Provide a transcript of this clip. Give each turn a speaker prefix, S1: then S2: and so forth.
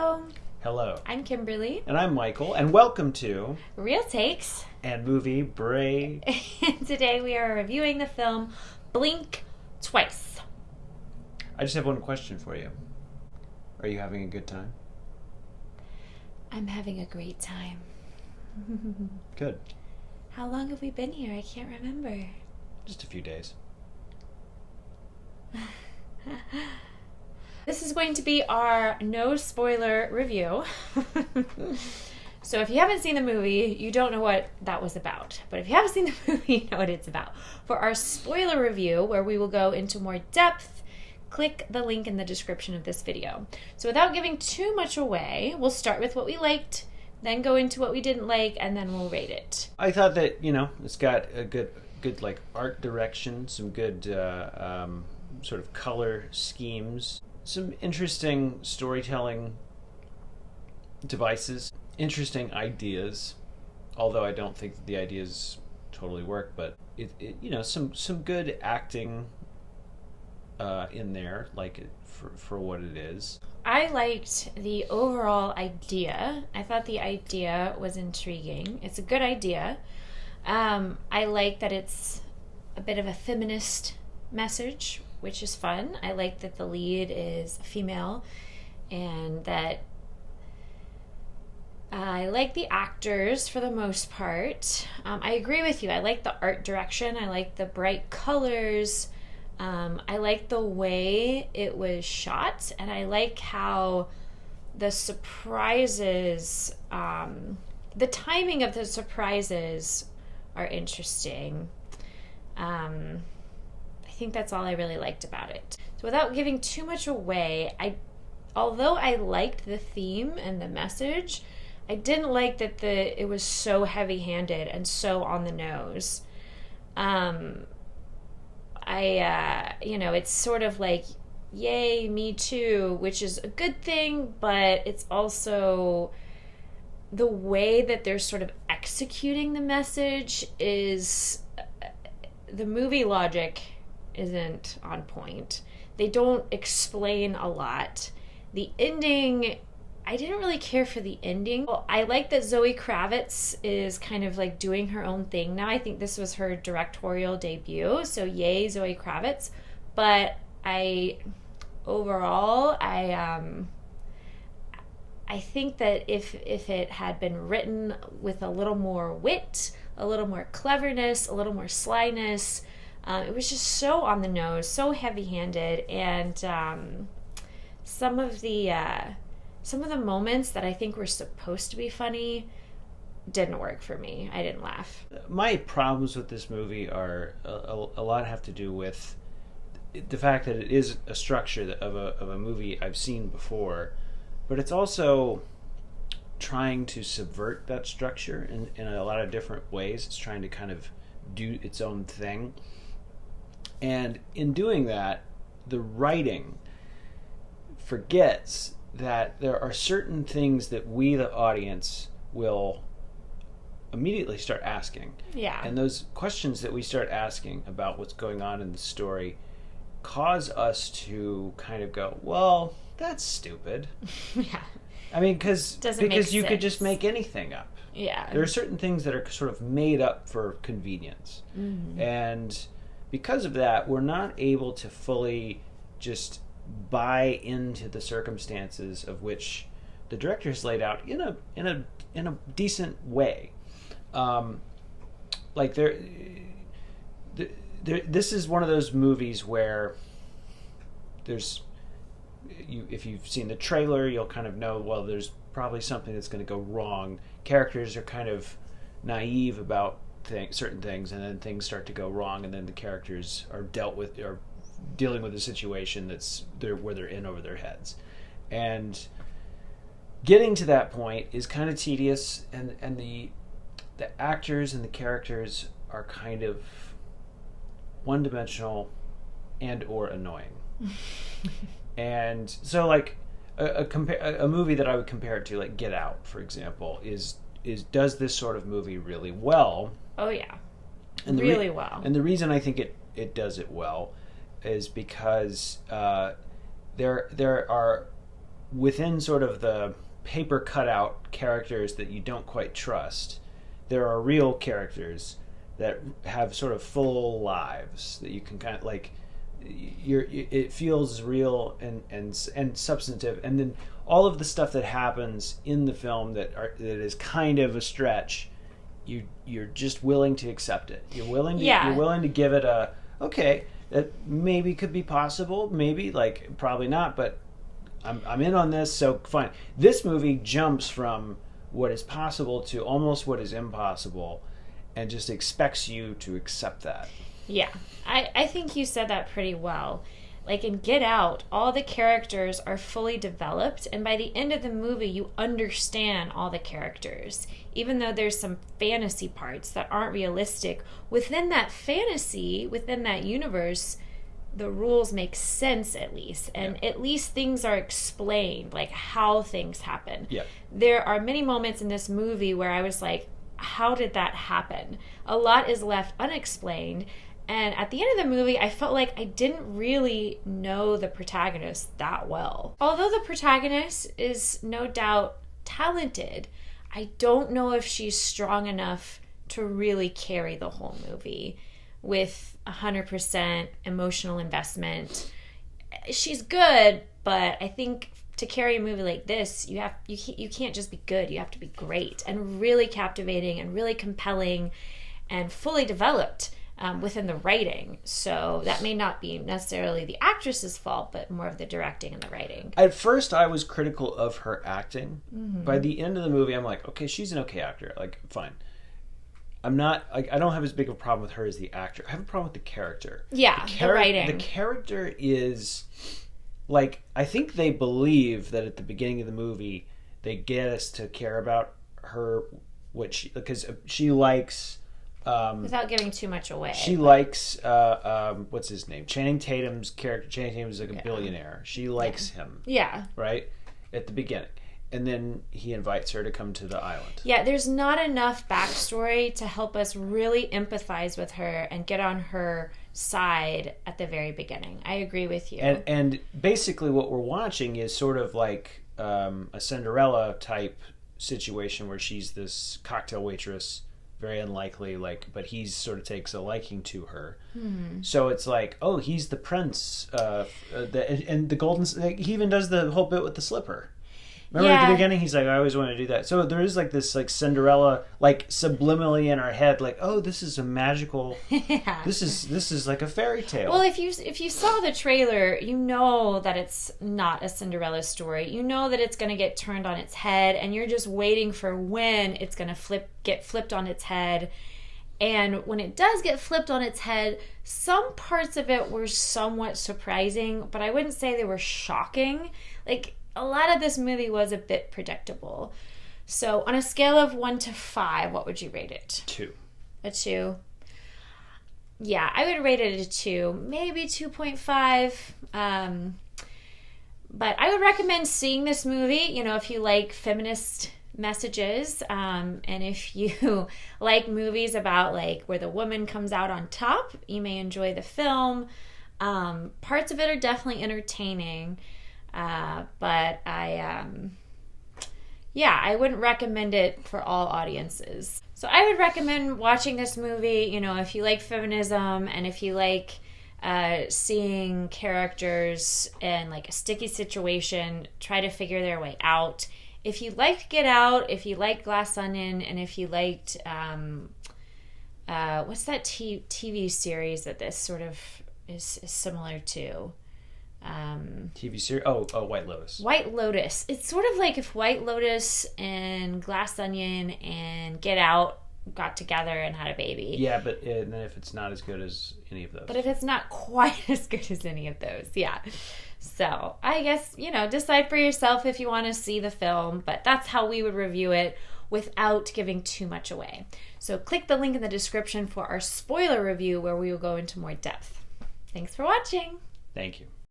S1: Hello,
S2: Hello.
S1: I'm Kimberly.
S2: And I'm Michael, and welcome to
S1: Real Takes.
S2: And Movie Bray.
S1: And today we are reviewing the film Blink Twice.
S2: I just have one question for you. Are you having a good time?
S1: I'm having a great time.
S2: Good.
S1: How long have we been here? I can't remember.
S2: Just a few days.
S1: This is going to be our no spoiler review. So if you haven't seen the movie, you don't know what that was about. But if you have seen the movie, you know what it's about. For our spoiler review, where we will go into more depth, click the link in the description of this video. So without giving too much away, we'll start with what we liked, then go into what we didn't like, and then we'll rate it.
S2: I thought that, it's got a good like art direction, some good sort of color schemes, some interesting storytelling devices, interesting ideas, although I don't think that the ideas totally work, but some good acting in there, like for what it is.
S1: I liked the overall idea. I thought the idea was intriguing. It's a good idea. I like that it's a bit of a feminist message, which is fun. I like that the lead is female, and that I like the actors for the most part. I agree with you. I like the art direction. I like the bright colors. I like the way it was shot, and I like how the surprises, the timing of the surprises are interesting. I think that's all I really liked about it. So without giving too much away, although I liked the theme and the message, I didn't like that it was so heavy-handed and so on the nose. It's sort of like, yay, me too, which is a good thing, but it's also the way that they're sort of executing the message is, the movie logic isn't on point. They don't explain a lot. The ending, I didn't really care for the ending. Well, I like that Zoe Kravitz is kind of like doing her own thing now. I think this was her directorial debut, so yay, Zoe Kravitz. But overall, I think that if it had been written with a little more wit, a little more cleverness, a little more slyness, it was just so on the nose, so heavy-handed, and some of the moments that I think were supposed to be funny didn't work for me. I didn't laugh.
S2: My problems with this movie are a lot have to do with the fact that it is a structure of a movie I've seen before, but it's also trying to subvert that structure in a lot of different ways. It's trying to kind of do its own thing. And in doing that, the writing forgets that there are certain things that we, the audience, will immediately start asking.
S1: Yeah.
S2: And those questions that we start asking about what's going on in the story cause us to kind of go, well, that's stupid.
S1: Yeah.
S2: I mean, because you could just make anything up.
S1: Yeah.
S2: There are certain things that are sort of made up for convenience.
S1: Mm-hmm.
S2: And because of that, we're not able to fully just buy into the circumstances of which the director has laid out in a decent way. This is one of those movies where if you've seen the trailer, you'll kind of know, well, there's probably something that's going to go wrong. Characters are kind of naive about certain things, and then things start to go wrong, and then the characters are dealing with a situation where they're in over their heads. And getting to that point is kind of tedious, and the actors and the characters are kind of one-dimensional and or annoying. And so, like, a movie that I would compare it to, like Get Out, for example, is does this sort of movie really well.
S1: Oh yeah,
S2: and
S1: really well.
S2: And the reason I think it does it well is because there are within sort of the paper cutout characters that you don't quite trust, there are real characters that have sort of full lives that you can kind of like. It feels real and substantive, and then all of the stuff that happens in the film that is kind of a stretch, you're just willing to accept it. You're willing to give it a okay. That maybe could be possible, maybe like probably not, but I'm in on this, so fine. This movie jumps from what is possible to almost what is impossible, and just expects you to accept that.
S1: Yeah, I think you said that pretty well. Like in Get Out, all the characters are fully developed, and by the end of the movie, you understand all the characters. Even though there's some fantasy parts that aren't realistic, within that fantasy, within that universe, the rules make sense at least. And at least things are explained, like how things happen.
S2: Yeah.
S1: There are many moments in this movie where I was like, how did that happen? A lot is left unexplained. And at the end of the movie, I felt like I didn't really know the protagonist that well. Although the protagonist is no doubt talented, I don't know if she's strong enough to really carry the whole movie with 100% emotional investment. She's good, but I think to carry a movie like this, you can't just be good. You have to be great and really captivating and really compelling and fully developed. Within the writing. So that may not be necessarily the actress's fault, but more of the directing and the writing.
S2: At first, I was critical of her acting. Mm-hmm. By the end of the movie, I'm like, okay, she's an okay actor. Like, fine. I'm not, like, I don't have as big of a problem with her as the actor. I have a problem with the character.
S1: Yeah, the writing.
S2: The character is, like, I think they believe that at the beginning of the movie, they get us to care about her, because she likes...
S1: without giving too much away.
S2: She likes, what's his name? Channing Tatum's character. Channing Tatum is like a billionaire. She likes him.
S1: Yeah.
S2: Right? At the beginning. And then he invites her to come to the island.
S1: Yeah, there's not enough backstory to help us really empathize with her and get on her side at the very beginning. I agree with you.
S2: And basically what we're watching is sort of like a Cinderella type situation where she's this cocktail waitress, very unlikely, but he sort of takes a liking to her. Mm-hmm. So it's like, oh, he's the prince, and the golden. He even does the whole bit with the slipper. Remember at the beginning, he's like, I always want to do that. So there is like this like Cinderella, like subliminally in our head, like, oh, this is a magical. Yeah. This is like a fairy tale.
S1: Well, if you saw the trailer, you know that it's not a Cinderella story. You know that it's going to get turned on its head, and you're just waiting for when it's going to get flipped on its head. And when it does get flipped on its head, some parts of it were somewhat surprising, but I wouldn't say they were shocking. Like, a lot of this movie was a bit predictable. So on a scale of 1 to 5, what would you rate it?
S2: 2.
S1: A 2? Yeah, I would rate it a 2. Maybe 2.5. But I would recommend seeing this movie, if you like feminist messages, and if you like movies about like where the woman comes out on top, you may enjoy the film. Parts of it are definitely entertaining. But I wouldn't recommend it for all audiences. So I would recommend watching this movie, if you like feminism and if you like seeing characters in like a sticky situation try to figure their way out. If you liked Get Out, if you like Glass Onion, and if you liked what's that TV series that this sort of is similar to?
S2: TV series? Oh, White Lotus.
S1: White Lotus. It's sort of like if White Lotus and Glass Onion and Get Out got together and had a baby.
S2: Yeah, but then if it's not as good as any of those.
S1: But if it's not quite as good as any of those, yeah. So I guess, decide for yourself if you want to see the film, but that's how we would review it without giving too much away. So click the link in the description for our spoiler review where we will go into more depth. Thanks for watching.
S2: Thank you.